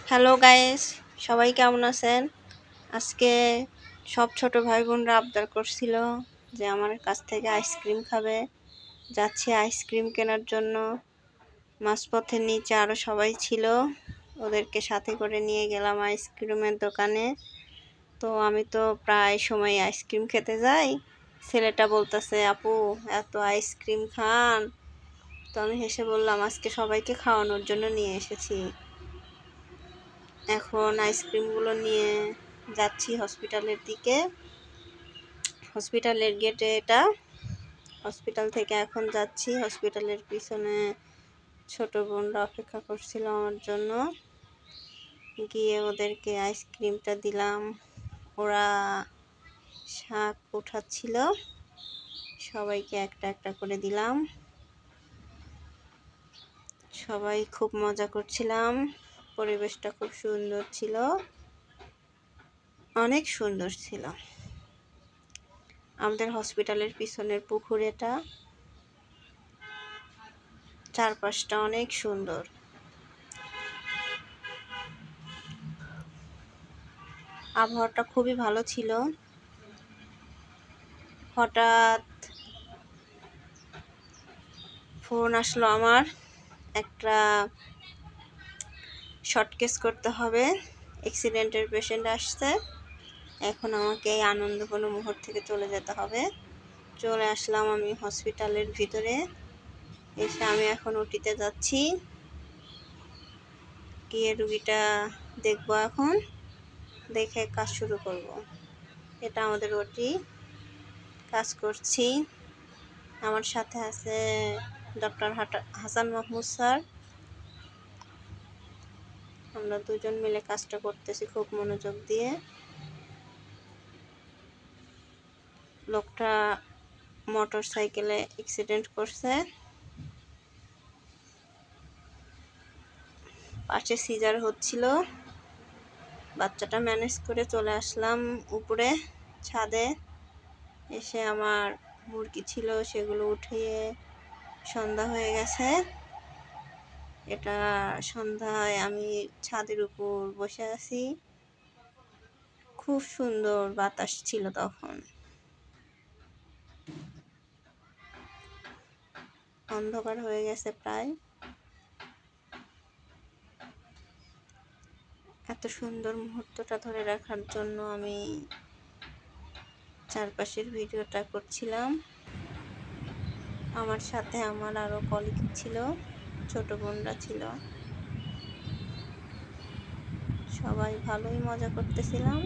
Hello guys, সবাই কেমন আছেন? আজকে সব ছোট ভাই বোনরা আবদার করছিল যে আমার কাছ থেকে আইসক্রিম খাবে। যাচ্ছি আইসক্রিম কেনার জন্য। মাঝপথের নিচে আরও সবাই ছিল, ওদেরকে সাথে করে নিয়ে গেলাম আইসক্রিমের দোকানে। তো আমি তো প্রায় সময় আইসক্রিম খেতে যাই। ছেলেটা বলতেছে, আপু এত আইসক্রিম খান। তো আমি হেসে বললাম, আজকে সবাইকে খাওয়ানোর জন্য নিয়ে এসেছি। এখন আইসক্রিমগুলো নিয়ে যাচ্ছি হসপিটালের দিকে। হসপিটালের গেটে এটা। হসপিটাল থেকে এখন যাচ্ছি। হসপিটালের পিছনে ছোট বোনরা অপেক্ষা করছিল আমার জন্য। গিয়ে ওদেরকে আইসক্রিমটা দিলাম। ওরা শাক উঠাচ্ছিল, সবাইকে একটা একটা করে দিলাম। সবাই খুব মজা করছিলাম। পরিবেশটা খুব সুন্দর ছিল, অনেক সুন্দর ছিল। আমাদের হসপিটালের পিছনের পুকুর এটা। চারপাশটা অনেক সুন্দর। আবহাওয়াটা খুবই ভালো ছিল। হঠাৎ ফোন আসলো আমার, একটা শর্ট কেস করতে হবে, অ্যাক্সিডেন্টের পেশেন্ট আসছে। এখন আমাকে এই আনন্দঘন মুহূর্ত থেকে চলে যেতে হবে। চলে আসলাম আমি হসপিটালের ভিতরে। এসে আমি এখন ওটিতে যাচ্ছি, গিয়ে রুগীটা দেখব। এখন দেখে কাজ শুরু করব। এটা আমাদের ওটি, কাজ করছি। আমার সাথে আছে ডক্টর হাসান মাহমুদ স্যার। আমরা দুজন মিলে কাজটা করতেছি খুব মনোযোগ দিয়ে। লোকটা মোটর সাইকেলে অ্যাক্সিডেন্ট করছে, পাশে সিজার হচ্ছিল। বাচ্চাটা ম্যানেজ করে চলে আসলাম উপরে ছাদে। এসে আমার মুরগি ছিল, সেগুলো উঠিয়ে সন্ধ্যা হয়ে গেছে। এটা সন্ধ্যায় আমি ছাদের উপর বসে আছি। খুব সুন্দর বাতাস ছিল তখন। অন্ধকার হয়ে গেছে প্রায়। এত সুন্দর মুহূর্তটা ধরে রাখার জন্য আমি চারপাশের ভিডিওটা করছিলাম। আমার সাথে আমার আরো কলিগ ছিল, ছোট বোনরা ছিল। সবাই ভালোই মজা করতেছিলাম।